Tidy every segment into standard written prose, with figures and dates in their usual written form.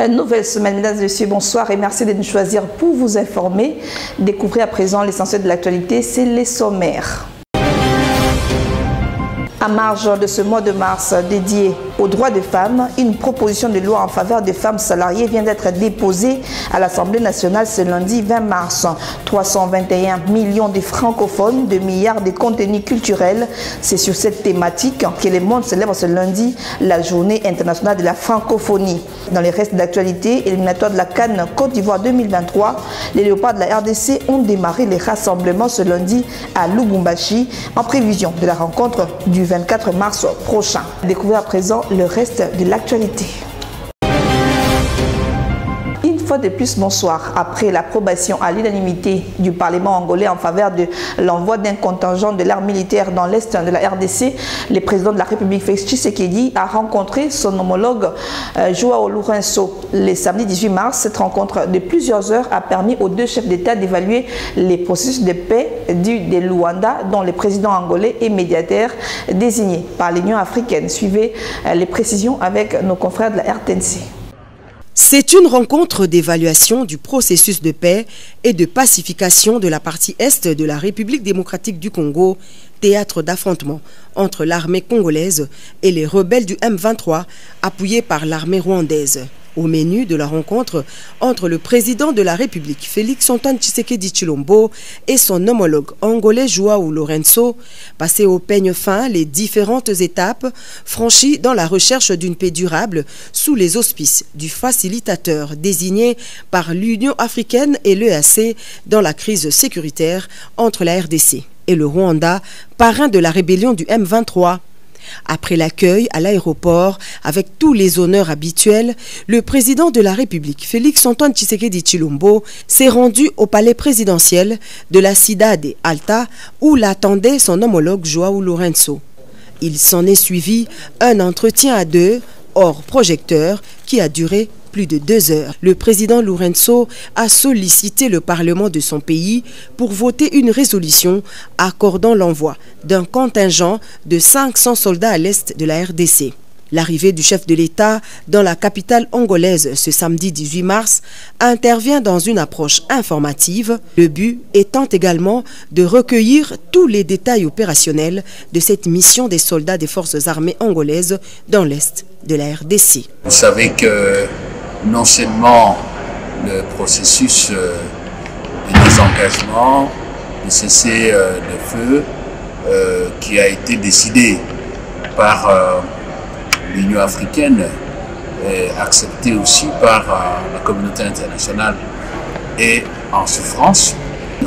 Nouvelle semaine, mesdames et messieurs, bonsoir et merci de nous choisir pour vous informer. Découvrez à présent l'essentiel de l'actualité, c'est les sommaires. À marge de ce mois de mars dédié aux droits des femmes, une proposition de loi en faveur des femmes salariées vient d'être déposée à l'Assemblée nationale ce lundi 20 mars. 321 millions de francophones, 2 milliards de contenus culturels. C'est sur cette thématique que le monde célèbre ce lundi la journée internationale de la francophonie. Dans les restes d'actualité, éliminatoire de la CAN Côte d'Ivoire 2023, les léopards de la RDC ont démarré les rassemblements ce lundi à Lubumbashi en prévision de la rencontre du 24 mars prochain. Découvrez à présent le reste de l'actualité. Une fois de plus, bonsoir. Après l'approbation à l'unanimité du Parlement angolais en faveur de l'envoi d'un contingent de l'armée militaire dans l'est de la RDC, le président de la République, Félix Tshisekedi, a rencontré son homologue Joao Lourenço. Le samedi 18 mars, cette rencontre de plusieurs heures a permis aux deux chefs d'État d'évaluer les processus de paix de Luanda, dont le président angolais est médiateur désigné par l'Union africaine. Suivez les précisions avec nos confrères de la RTNC. C'est une rencontre d'évaluation du processus de paix et de pacification de la partie est de la République démocratique du Congo, théâtre d'affrontement entre l'armée congolaise et les rebelles du M23, appuyés par l'armée rwandaise. Au menu de la rencontre entre le président de la République, Félix Antoine Tshisekedi Tshilombo, et son homologue angolais Joao Lourenço, passer au peigne fin les différentes étapes franchies dans la recherche d'une paix durable sous les auspices du facilitateur désigné par l'Union africaine et l'EAC dans la crise sécuritaire entre la RDC et le Rwanda, parrain de la rébellion du M23. Après l'accueil à l'aéroport, avec tous les honneurs habituels, le président de la République, Félix Antoine Tshisekedi Tshilombo, s'est rendu au palais présidentiel de la Cidade Alta où l'attendait son homologue Joao Lourenço. Il s'en est suivi un entretien à deux, hors projecteur, qui a duré plus de 2 heures. Le président Lourenço a sollicité le Parlement de son pays pour voter une résolution accordant l'envoi d'un contingent de 500 soldats à l'est de la RDC. L'arrivée du chef de l'État dans la capitale angolaise ce samedi 18 mars intervient dans une approche informative, le but étant également de recueillir tous les détails opérationnels de cette mission des soldats des forces armées angolaises dans l'est de la RDC. Vous savez que non seulement le processus de désengagement, de cesser le feu qui a été décidé par l'Union africaine et accepté aussi par la communauté internationale est en souffrance.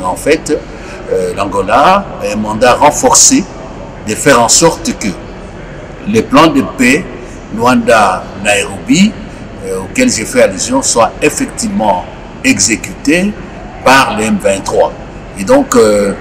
En fait, l'Angola a un mandat renforcé de faire en sorte que les plans de paix Luanda-Nairobi auxquels j'ai fait allusion soient effectivement exécutés par le M23. Et donc, le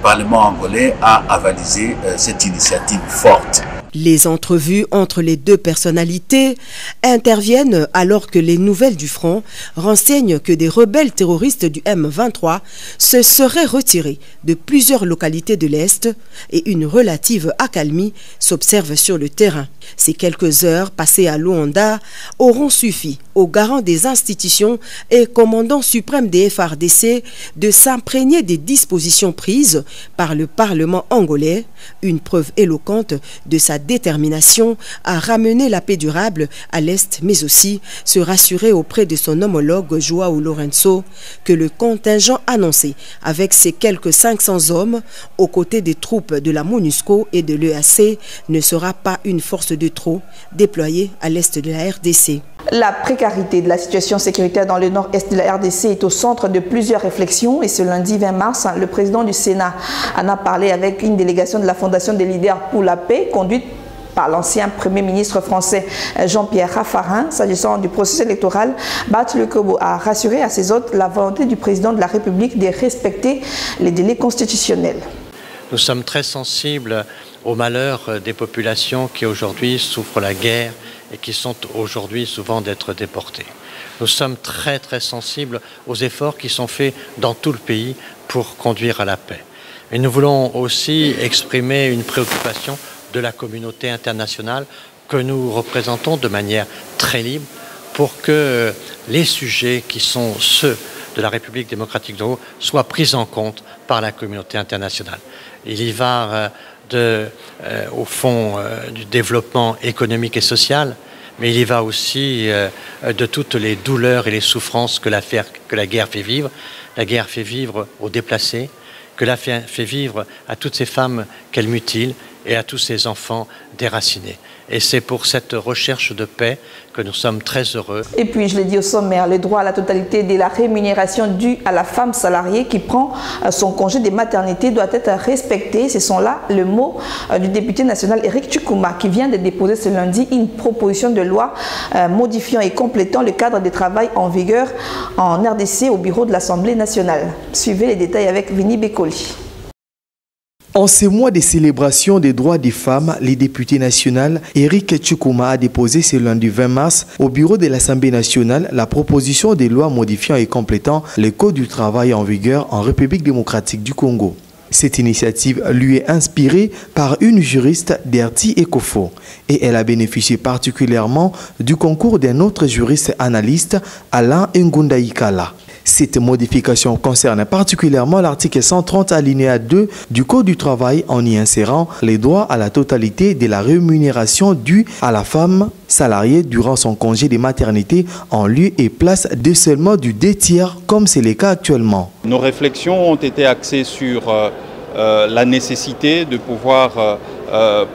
Parlement angolais a avalisé cette initiative forte. Les entrevues entre les deux personnalités interviennent alors que les nouvelles du front renseignent que des rebelles terroristes du M23 se seraient retirés de plusieurs localités de l'Est et une relative accalmie s'observe sur le terrain. Ces quelques heures passées à Luanda auront suffi aux garants des institutions et commandant suprême des FARDC de s'imprégner des dispositions prises par le Parlement angolais, une preuve éloquente de sa détermination à ramener la paix durable à l'Est, mais aussi se rassurer auprès de son homologue Joao Lourenço que le contingent annoncé avec ses quelques 500 hommes aux côtés des troupes de la MONUSCO et de l'EAC ne sera pas une force de trop déployée à l'Est de la RDC. La précarité de la situation sécuritaire dans le nord-est de la RDC est au centre de plusieurs réflexions et ce lundi 20 mars, le président du Sénat en a parlé avec une délégation de la Fondation des leaders pour la paix conduite par l'ancien Premier ministre français Jean-Pierre Raffarin. S'agissant du processus électoral, Batou Lekobo a rassuré à ses hôtes la volonté du président de la République de respecter les délais constitutionnels. Nous sommes très sensibles au malheur des populations qui aujourd'hui souffrent la guerre et qui sont aujourd'hui souvent d'être déportées. Nous sommes très sensibles aux efforts qui sont faits dans tout le pays pour conduire à la paix. Et nous voulons aussi exprimer une préoccupation de la communauté internationale que nous représentons de manière très libre pour que les sujets qui sont ceux de la République démocratique du Congo soient pris en compte par la communauté internationale. Il y va au fond du développement économique et social, mais il y va aussi de toutes les douleurs et les souffrances que la guerre fait vivre. La guerre fait vivre aux déplacés, que la fait vivre à toutes ces femmes qu'elle mutile et à tous ces enfants déracinés. Et c'est pour cette recherche de paix que nous sommes très heureux. Et puis, je l'ai dit au sommaire, le droit à la totalité de la rémunération due à la femme salariée qui prend son congé de maternité doit être respecté. Ce sont là le mot du député national Éric Tchoukouma qui vient de déposer ce lundi une proposition de loi modifiant et complétant le cadre de travail en vigueur en RDC au bureau de l'Assemblée nationale. Suivez les détails avec Vini Bekoli. En ce mois de célébration des droits des femmes, le député national Éric Tchoukouma a déposé ce lundi 20 mars au bureau de l'Assemblée nationale la proposition de loi modifiant et complétant le code du travail en vigueur en République démocratique du Congo. Cette initiative lui est inspirée par une juriste d'Erti Ekofo et elle a bénéficié particulièrement du concours d'un autre juriste analyste, Alain Ngundaikala. Cette modification concerne particulièrement l'article 130 alinéa 2 du Code du travail en y insérant les droits à la totalité de la rémunération due à la femme salariée durant son congé de maternité en lieu et place de seulement du 2/3 comme c'est le cas actuellement. Nos réflexions ont été axées sur la nécessité de pouvoir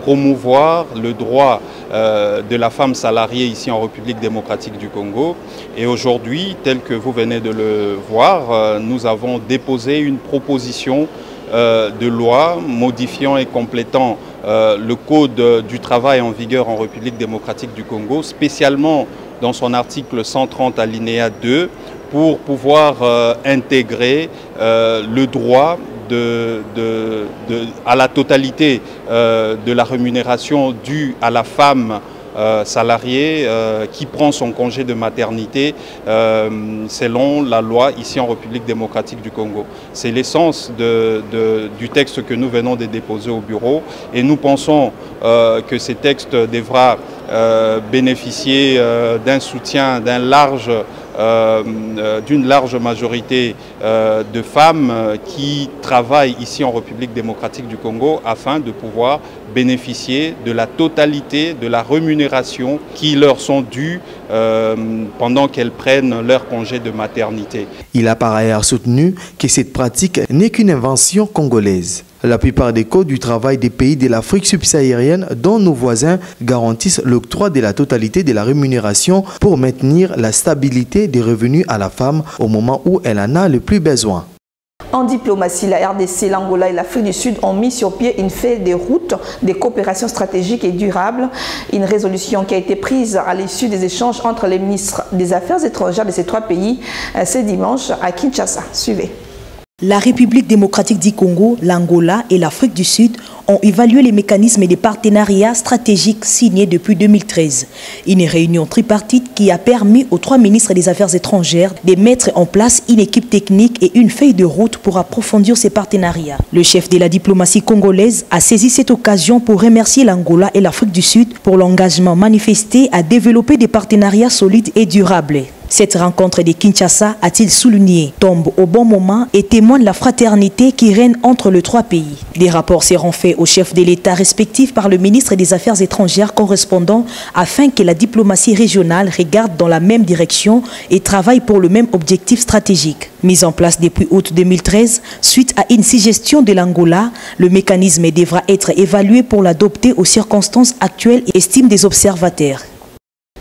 promouvoir le droit de la femme salariée ici en République démocratique du Congo. Et aujourd'hui, tel que vous venez de le voir, nous avons déposé une proposition de loi modifiant et complétant le code du travail en vigueur en République démocratique du Congo, spécialement dans son article 130 alinéa 2, pour pouvoir intégrer le droit à la totalité de la rémunération due à la femme salariée qui prend son congé de maternité selon la loi ici en République démocratique du Congo. C'est l'essence du texte que nous venons de déposer au bureau et nous pensons que ce texte devra bénéficier d'un soutien d'une large majorité de femmes qui travaillent ici en République démocratique du Congo afin de pouvoir bénéficier de la totalité de la rémunération qui leur sont dues pendant qu'elles prennent leur congé de maternité. Il a par ailleurs soutenu que cette pratique n'est qu'une invention congolaise. La plupart des codes du travail des pays de l'Afrique subsaharienne, dont nos voisins, garantissent l'octroi de la totalité de la rémunération pour maintenir la stabilité des revenus à la femme au moment où elle en a le plus besoin. En diplomatie, la RDC, l'Angola et l'Afrique du Sud ont mis sur pied une feuille de route de coopération stratégique et durable. Une résolution qui a été prise à l'issue des échanges entre les ministres des Affaires étrangères de ces trois pays ce dimanche à Kinshasa. Suivez. La République démocratique du Congo, l'Angola et l'Afrique du Sud ont évalué les mécanismes de partenariat stratégique signés depuis 2013. Une réunion tripartite qui a permis aux trois ministres des Affaires étrangères de mettre en place une équipe technique et une feuille de route pour approfondir ces partenariats. Le chef de la diplomatie congolaise a saisi cette occasion pour remercier l'Angola et l'Afrique du Sud pour l'engagement manifesté à développer des partenariats solides et durables. Cette rencontre de Kinshasa, a-t-il souligné, tombe au bon moment et témoigne de la fraternité qui règne entre les trois pays. Des rapports seront faits aux chefs de l'État respectifs par le ministre des Affaires étrangères correspondant afin que la diplomatie régionale regarde dans la même direction et travaille pour le même objectif stratégique. Mis en place depuis août 2013, suite à une suggestion de l'Angola, le mécanisme devra être évalué pour l'adopter aux circonstances actuelles, estiment des observateurs.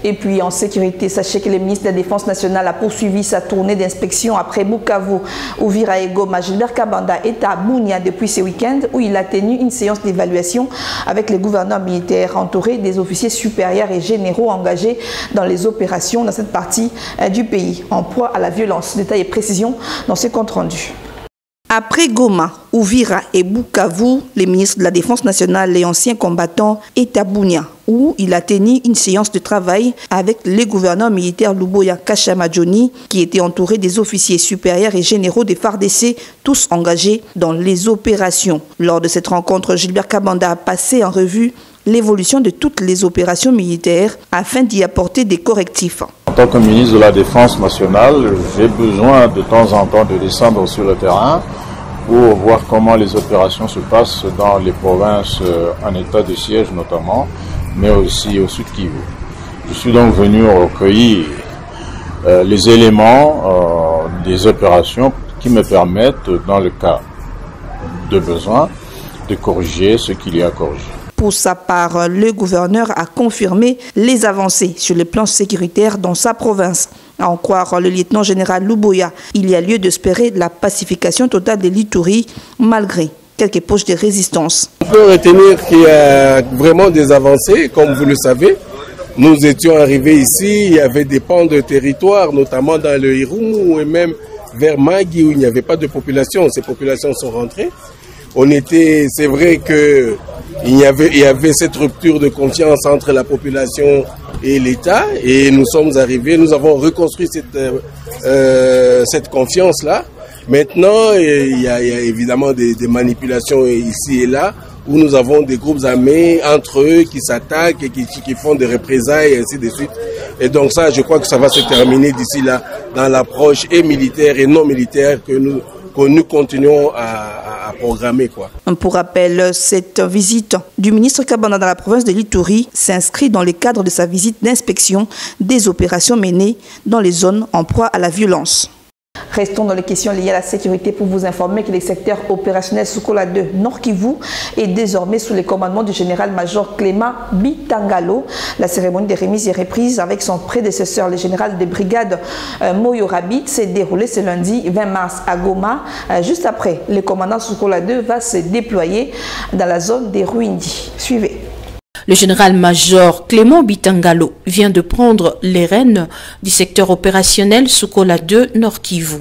Et puis en sécurité, sachez que le ministre de la Défense nationale a poursuivi sa tournée d'inspection après Bukavu, Uvira et Goma. Gilbert Kabanda est à Bunia depuis ce week-end où il a tenu une séance d'évaluation avec les gouverneurs militaires entourés des officiers supérieurs et généraux engagés dans les opérations dans cette partie du pays en proie à la violence. Détails et précisions dans ce compte rendu. Après Goma, Uvira et Bukavu, les ministres de la Défense nationale et anciens combattants est à Bunia, où il a tenu une séance de travail avec les gouverneurs militaires Luboya Kashamadjoni, qui étaient entourés des officiers supérieurs et généraux des FARDC, tous engagés dans les opérations. Lors de cette rencontre, Gilbert Kabanda a passé en revue l'évolution de toutes les opérations militaires afin d'y apporter des correctifs. tant que ministre de la Défense nationale, j'ai besoin de temps en temps de descendre sur le terrain pour voir comment les opérations se passent dans les provinces en état de siège notamment, mais aussi au Sud Kivu. Je suis donc venu recueillir les éléments des opérations qui me permettent, dans le cas de besoin, de corriger ce qu'il y a à corriger. Pour sa part, le gouverneur a confirmé les avancées sur le plan sécuritaire dans sa province. À en croire le lieutenant-général Luboya, il y a lieu d'espérer la pacification totale de l'Ituri malgré quelques poches de résistance. On peut retenir qu'il y a vraiment des avancées, comme vous le savez. Nous étions arrivés ici, il y avait des pans de territoire, notamment dans le Irumu et même vers Magui où il n'y avait pas de population. Ces populations sont rentrées. C'est vrai que il y avait cette rupture de confiance entre la population et l'État, et nous sommes arrivés, nous avons reconstruit cette confiance-là. Maintenant, il y a évidemment des manipulations ici et là, où nous avons des groupes armés entre eux qui s'attaquent et qui font des représailles et ainsi de suite. Et donc ça, je crois que ça va se terminer d'ici là, dans l'approche et militaire et non militaire que nous continuons à programmer, quoi. Pour rappel, cette visite du ministre Kabanda dans la province de l'Ituri s'inscrit dans le cadre de sa visite d'inspection des opérations menées dans les zones en proie à la violence. Restons dans les questions liées à la sécurité pour vous informer que le secteur opérationnel Sukola 2 Nord Kivu est désormais sous le commandement du général-major Clément Bitangalo. La cérémonie de remise et reprise avec son prédécesseur, le général de brigade Moyo Rabit, s'est déroulée ce lundi 20 mars à Goma. Juste après, le commandant Sukola 2 va se déployer dans la zone des Ruindi. Suivez. Le général-major Clément Bitangalo vient de prendre les rênes du secteur opérationnel Sukola 2 Nord Kivu.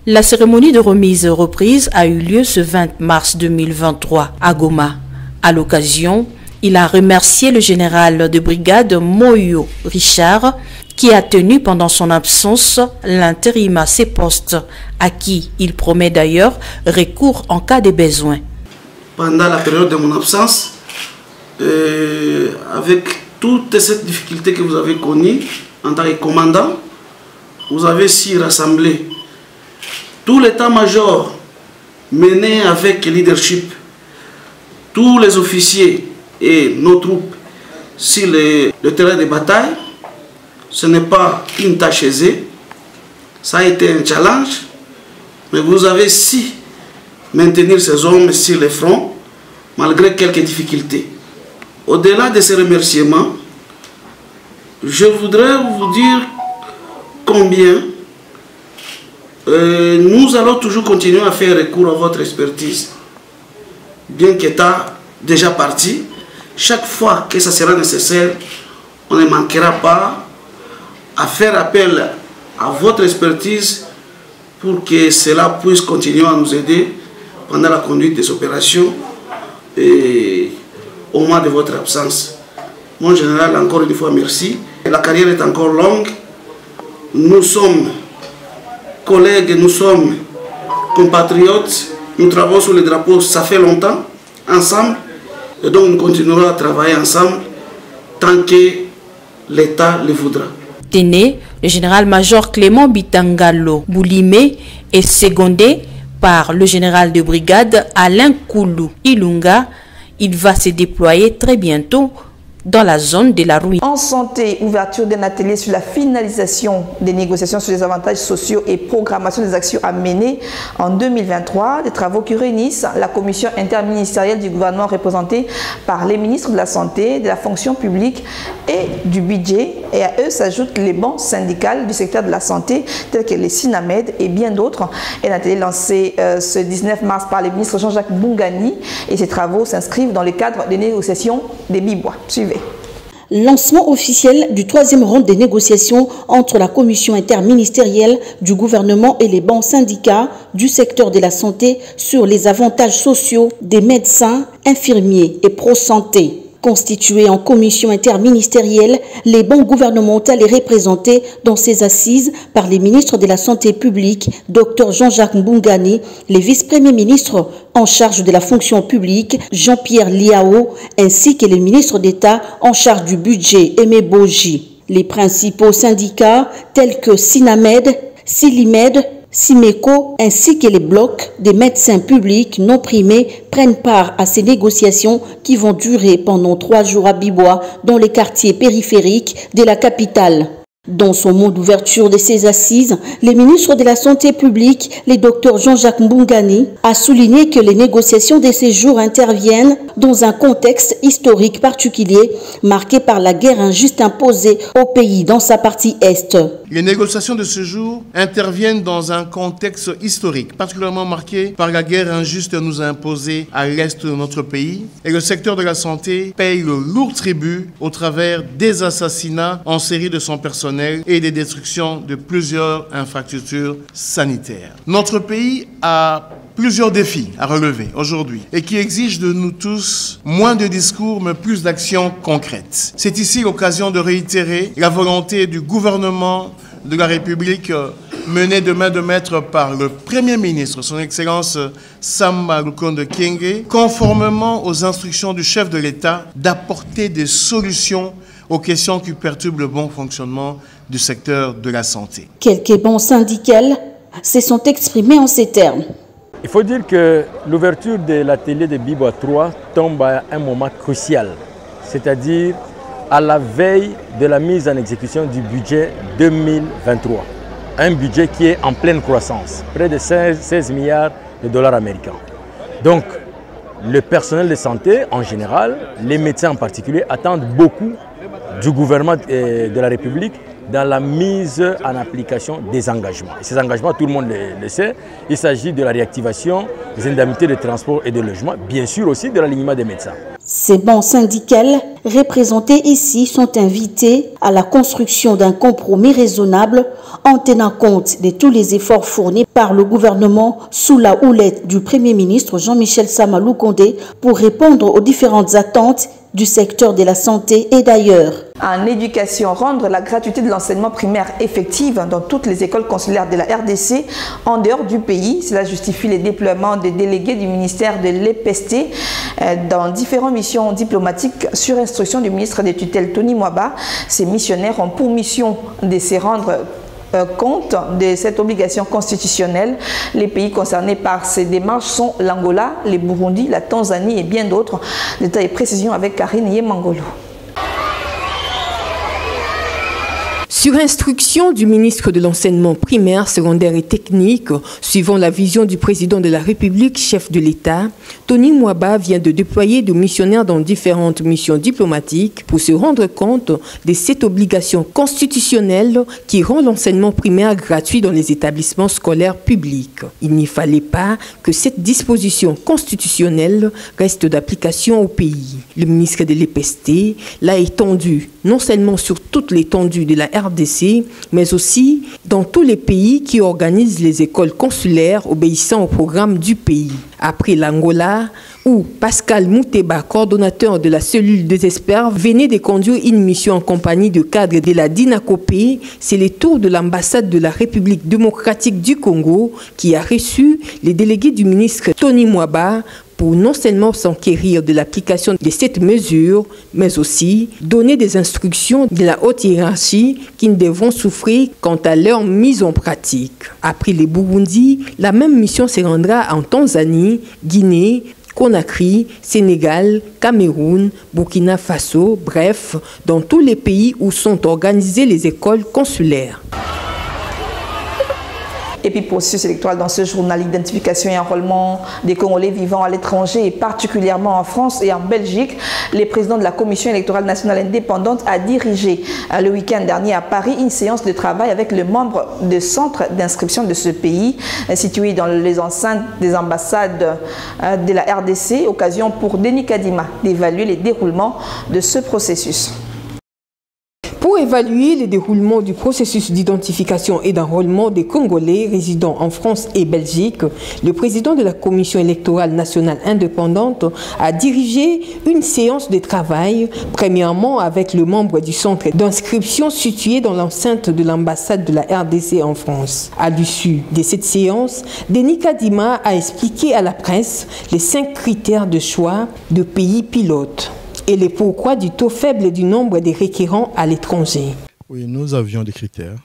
La cérémonie de remise et reprise a eu lieu ce 20 mars 2023 à Goma. À l'occasion, il a remercié le général de brigade Moyo Richard qui a tenu pendant son absence l'intérim à ses postes, à qui il promet d'ailleurs recours en cas de besoin. Pendant la période de mon absence, avec toutes ces difficultés que vous avez connues en tant que commandant, vous avez su rassembler tout l'état-major mené avec leadership, tous les officiers et nos troupes sur le terrain de bataille. Ce n'est pas une tâche aisée, ça a été un challenge, mais vous avez su maintenir ces hommes sur le front malgré quelques difficultés. Au-delà de ces remerciements, je voudrais vous dire combien nous allons toujours continuer à faire recours à votre expertise. Bien qu'état déjà parti, chaque fois que ça sera nécessaire, on ne manquera pas à faire appel à votre expertise pour que cela puisse continuer à nous aider pendant la conduite des opérations et au moment de votre absence. Mon général, encore une fois, merci. La carrière est encore longue. Nous sommes collègues, nous sommes compatriotes. Nous travaillons sous le drapeau, ça fait longtemps, ensemble. Et donc, nous continuerons à travailler ensemble tant que l'État le voudra. Téné, le général-major Clément Bitangalo Boulimé est secondé par le général de brigade Alain Koulou Ilunga. Il va se déployer très bientôt dans la zone de la Ruindi. En santé, ouverture d'un atelier sur la finalisation des négociations sur les avantages sociaux et programmation des actions à mener en 2023. Des travaux qui réunissent la commission interministérielle du gouvernement représentée par les ministres de la Santé, de la fonction publique et du budget. Et à eux s'ajoutent les banques syndicales du secteur de la santé, telles que les SINAMED et bien d'autres. Un atelier lancé ce 19 mars par le ministre Jean-Jacques Bungani. Et ces travaux s'inscrivent dans le cadre des négociations des Bibois. Suivez. Lancement officiel du 3e round des négociations entre la commission interministérielle du gouvernement et les bancs syndicats du secteur de la santé sur les avantages sociaux des médecins, infirmiers et pro-santé. Constitués en commission interministérielle, les banques gouvernementales est représenté dans ces assises par les ministres de la Santé publique, Dr Jean-Jacques Mbungani, les vice-premiers ministres en charge de la fonction publique, Jean-Pierre Liao, ainsi que les ministres d'État en charge du budget, Aimé Boji. Les principaux syndicats tels que Sinamed, Silimed, Simeco ainsi que les blocs des médecins publics non primés prennent part à ces négociations qui vont durer pendant 3 jours à Bibois dans les quartiers périphériques de la capitale. Dans son mot d'ouverture de ces assises, le ministre de la Santé publique, le docteur Jean-Jacques Mbungani, a souligné que les négociations de ces jours interviennent dans un contexte historique particulier marqué par la guerre injuste imposée au pays dans sa partie Est. Les négociations de ce jour interviennent dans un contexte historique particulièrement marqué par la guerre injuste nous imposée à l'Est de notre pays et le secteur de la santé paye le lourd tribut au travers des assassinats en série de son personnel et des destructions de plusieurs infrastructures sanitaires. Notre pays a plusieurs défis à relever aujourd'hui et qui exigent de nous tous moins de discours mais plus d'actions concrètes. C'est ici l'occasion de réitérer la volonté du gouvernement de la République menée de main de maître par le Premier ministre, son Excellence Samba Lukonde Kyenge, conformément aux instructions du chef de l'État d'apporter des solutions aux questions qui perturbent le bon fonctionnement du secteur de la santé. Quelques bons syndicales se sont exprimés en ces termes. Il faut dire que l'ouverture de l'atelier de Bibois 3 tombe à un moment crucial, c'est-à-dire à la veille de la mise en exécution du budget 2023. Un budget qui est en pleine croissance, près de 16 milliards de dollars américains. Donc, le personnel de santé en général, les médecins en particulier, attendent beaucoup du gouvernement de la République dans la mise en application des engagements. Et ces engagements, tout le monde le sait, il s'agit de la réactivation des indemnités de transport et de logement, bien sûr aussi de l'alignement des médecins. Ces bancs syndicales représentés ici sont invités à la construction d'un compromis raisonnable en tenant compte de tous les efforts fournis par le gouvernement sous la houlette du Premier ministre Jean-Michel Sama Lukonde pour répondre aux différentes attentes du secteur de la santé et d'ailleurs. En éducation, rendre la gratuité de l'enseignement primaire effective dans toutes les écoles consulaires de la RDC en dehors du pays. Cela justifie le déploiement des délégués du ministère de l'EPST dans différentes missions diplomatiques sur instruction du ministre des tutelles Tony Mwaba. Ces missionnaires ont pour mission de se rendre compte de cette obligation constitutionnelle. Les pays concernés par ces démarches sont l'Angola, le Burundi, la Tanzanie et bien d'autres. Détails et précisions avec Karine Yemangolo. Sur instruction du ministre de l'Enseignement primaire, secondaire et technique, suivant la vision du président de la République, chef de l'État, Tony Mwaba vient de déployer des missionnaires dans différentes missions diplomatiques pour se rendre compte de cette obligation constitutionnelle qui rend l'enseignement primaire gratuit dans les établissements scolaires publics. Il n'y fallait pas que cette disposition constitutionnelle reste d'application au pays. Le ministre de l'EPST l'a étendue non seulement sur toute l'étendue de la RDC, mais aussi dans tous les pays qui organisent les écoles consulaires obéissant au programme du pays. Après l'Angola, où Pascal Mouteba, coordonnateur de la cellule des experts, venait de conduire une mission en compagnie de cadres de la DINACOPé, c'est le tour de l'ambassade de la République démocratique du Congo qui a reçu les délégués du ministre Tony Mwaba pour non seulement s'enquérir de l'application de cette mesure, mais aussi donner des instructions de la haute hiérarchie qui ne devront souffrir quant à leur mise en pratique. Après les Burundi, la même mission se rendra en Tanzanie, Guinée, Conakry, Sénégal, Cameroun, Burkina Faso, bref, dans tous les pays où sont organisées les écoles consulaires. Et puis processus électoral dans ce journal, identification et enrôlement des Congolais vivant à l'étranger et particulièrement en France et en Belgique. Le président de la Commission électorale nationale indépendante a dirigé le week-end dernier à Paris une séance de travail avec le membre du centre d'inscription de ce pays situé dans les enceintes des ambassades de la RDC. Occasion pour Denis Kadima d'évaluer les déroulements de ce processus. Pour évaluer le déroulement du processus d'identification et d'enrôlement des Congolais résidant en France et Belgique, le président de la Commission électorale nationale indépendante a dirigé une séance de travail, premièrement avec le membre du centre d'inscription situé dans l'enceinte de l'ambassade de la RDC en France. À l'issue de cette séance, Denis Kadima a expliqué à la presse les 5 critères de choix de pays pilotes et les pourquoi du taux faible du nombre des requérants à l'étranger. Oui, nous avions des critères.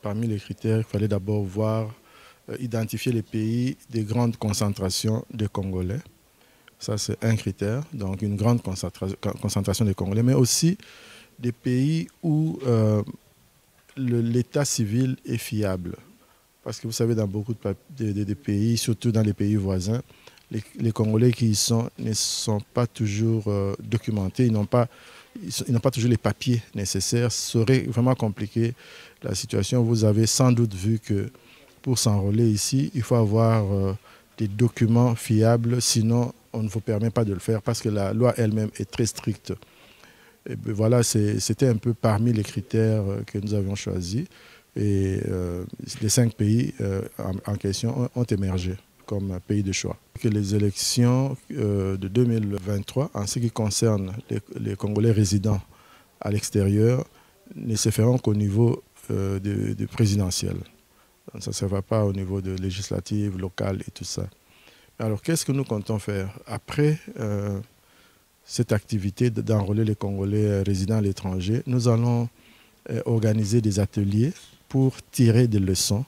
Parmi les critères, il fallait d'abord voir, identifier les pays des grandes concentrations de Congolais. Ça, c'est un critère, donc une grande concentration des Congolais, mais aussi des pays où l'état civil est fiable. Parce que vous savez, dans beaucoup de pays, surtout dans les pays voisins, les Congolais qui y sont ne sont pas toujours documentés, ils n'ont pas toujours les papiers nécessaires. Ce serait vraiment compliqué la situation. Vous avez sans doute vu que pour s'enrôler ici, il faut avoir des documents fiables, sinon on ne vous permet pas de le faire parce que la loi elle-même est très stricte. Et bien voilà, c'était un peu parmi les critères que nous avions choisis. Et les 5 pays en question ont émergé comme pays de choix. Que les élections de 2023, en ce qui concerne les Congolais résidents à l'extérieur, ne se feront qu'au niveau du présidentiel. Donc, ça ne se fera pas au niveau de législative, locale et tout ça. Alors, qu'est-ce que nous comptons faire après cette activité d'enrôler les Congolais résidents à l'étranger? Nous allons organiser des ateliers pour tirer des leçons.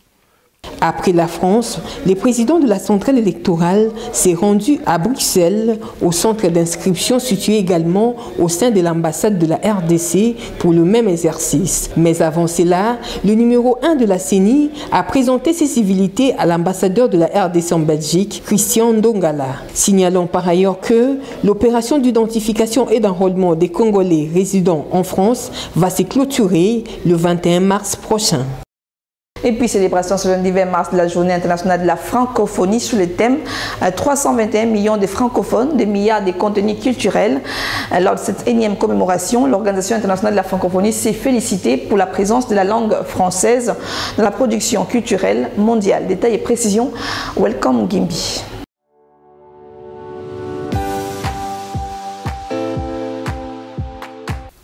Après la France, le président de la centrale électorale s'est rendu à Bruxelles, au centre d'inscription situé également au sein de l'ambassade de la RDC pour le même exercice. Mais avant cela, le numéro 1 de la CENI a présenté ses civilités à l'ambassadeur de la RDC en Belgique, Christian Ndongala. Signalons par ailleurs que l'opération d'identification et d'enrôlement des Congolais résidant en France va se clôturer le 21 mars prochain. Et puis, célébration ce lundi 20 mars de la Journée internationale de la francophonie sous le thème 321 millions de francophones, des milliards de contenus culturels. Lors de cette énième commémoration, l'Organisation internationale de la francophonie s'est félicitée pour la présence de la langue française dans la production culturelle mondiale. Détails et précisions, welcome Gimbi.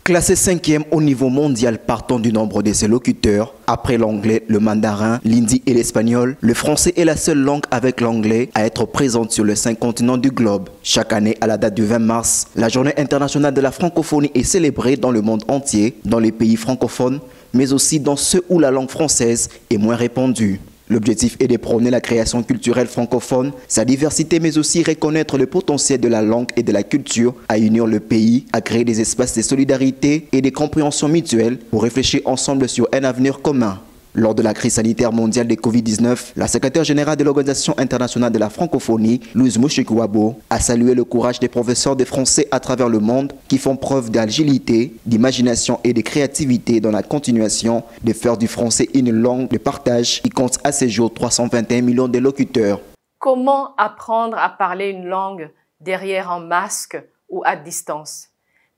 Classé 5e au niveau mondial partant du nombre de ses locuteurs, après l'anglais, le mandarin, l'hindi et l'espagnol, le français est la seule langue avec l'anglais à être présente sur les 5 continents du globe. Chaque année, à la date du 20 mars, la Journée internationale de la francophonie est célébrée dans le monde entier, dans les pays francophones, mais aussi dans ceux où la langue française est moins répandue. L'objectif est de prôner la création culturelle francophone, sa diversité, mais aussi reconnaître le potentiel de la langue et de la culture à unir le pays, à créer des espaces de solidarité et de compréhension mutuelle pour réfléchir ensemble sur un avenir commun. Lors de la crise sanitaire mondiale de Covid-19, la secrétaire générale de l'Organisation internationale de la francophonie, Louise Mouchikouabo, a salué le courage des professeurs de français à travers le monde qui font preuve d'agilité, d'imagination et de créativité dans la continuation de faire du français une langue de partage qui compte à ce jour 321 millions de locuteurs. Comment apprendre à parler une langue derrière un masque ou à distance?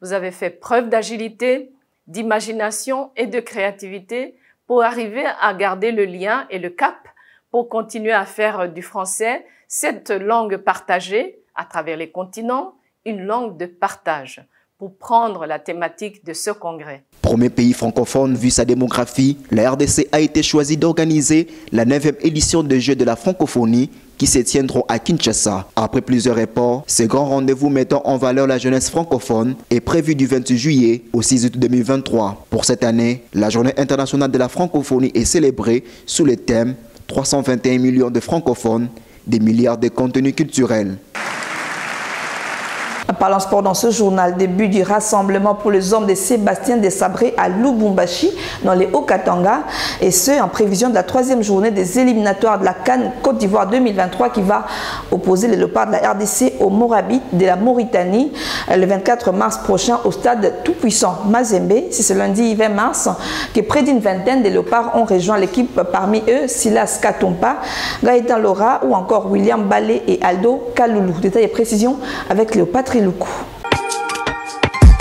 Vous avez fait preuve d'agilité, d'imagination et de créativité pour arriver à garder le lien et le cap pour continuer à faire du français cette langue partagée à travers les continents, une langue de partage pour prendre la thématique de ce congrès. Premier pays francophone vu sa démographie, la RDC a été choisie d'organiser la 9e édition des Jeux de la francophonie qui se tiendront à Kinshasa. Après plusieurs reports, ce grand rendez-vous mettant en valeur la jeunesse francophone est prévu du 28 juillet au 6 août 2023. Pour cette année, la Journée internationale de la francophonie est célébrée sous le thème 321 millions de francophones, des milliards de contenus culturels. Parlons sport dans ce journal, début du rassemblement pour les hommes de Sébastien Desabré à Lubumbashi, dans les Hauts-Katanga, et ce, en prévision de la 3e journée des éliminatoires de la CAN Côte d'Ivoire 2023 qui va opposer les léopards de la RDC au Morabit de la Mauritanie le 24 mars prochain au stade tout-puissant Mazembe. C'est ce lundi 20 mars que près d'une vingtaine de léopards ont rejoint l'équipe, parmi eux Silas Katompa, Gaëtan Lora ou encore William Balé et Aldo Kaloulou. Détails et précisions avec Léopatrie Loukou.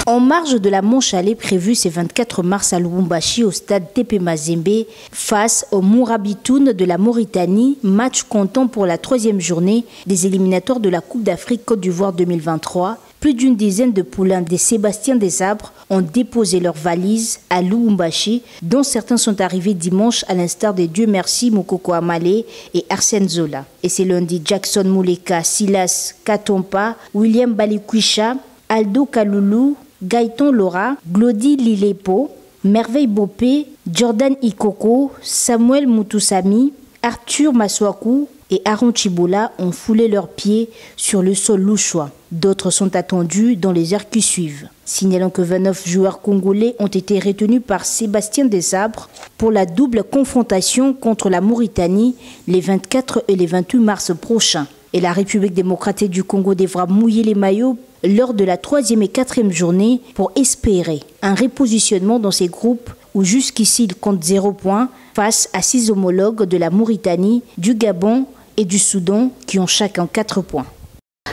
En marge de la Manche-Allée prévue ce 24 mars à Lubumbashi au stade TP Mazembe face au Mourabitoun de la Mauritanie, match comptant pour la 3e journée des éliminatoires de la Coupe d'Afrique Côte d'Ivoire 2023, plus d'une dizaine de poulains de Sébastien Desabré ont déposé leurs valises à Lubumbashi, dont certains sont arrivés dimanche à l'instar de Dieu Merci Mokoko Amalé et Arsène Zola. Et c'est lundi Jackson Mouleka, Silas Katompa, William Balikwisha, Aldo Kaloulou, Gaëtan Lora, Glody Lilepo, Merveille Bopé, Jordan Ikoko, Samuel Mutusami, Arthur Maswaku et Aaron Chibola ont foulé leurs pieds sur le sol louchois. D'autres sont attendus dans les heures qui suivent. Signalons que 29 joueurs congolais ont été retenus par Sébastien Desabre pour la double confrontation contre la Mauritanie les 24 et les 28 mars prochains. Et la République démocratique du Congo devra mouiller les maillots lors de la 3e et 4e journée pour espérer un repositionnement dans ces groupes où jusqu'ici il compte 0 points face à 6 homologues de la Mauritanie, du Gabon et du Soudan qui ont chacun 4 points.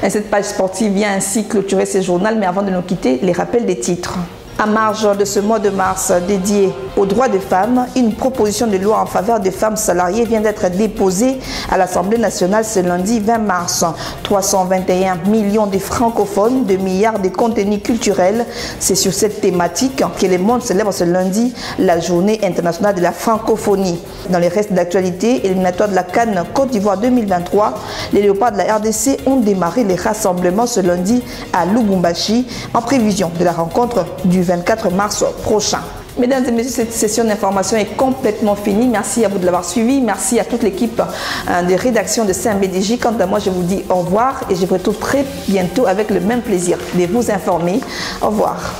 Et cette page sportive vient ainsi clôturer ce journal, mais avant de nous quitter, les rappels des titres. À marge de ce mois de mars dédié aux droits des femmes, une proposition de loi en faveur des femmes salariées vient d'être déposée à l'Assemblée nationale ce lundi 20 mars. 321 millions de francophones, 2 milliards de contenus culturels. C'est sur cette thématique que le monde célèbre ce lundi la journée internationale de la francophonie. Dans les restes d'actualité, éliminatoire de la CAN Côte d'Ivoire 2023, les léopards de la RDC ont démarré les rassemblements ce lundi à Lubumbashi en prévision de la rencontre du 24 mars prochain. Mesdames et messieurs, cette session d'information est complètement finie. Merci à vous de l'avoir suivi. Merci à toute l'équipe de rédaction de Saint-BDJ. Quant à moi, je vous dis au revoir et je vous retrouve très bientôt avec le même plaisir de vous informer. Au revoir.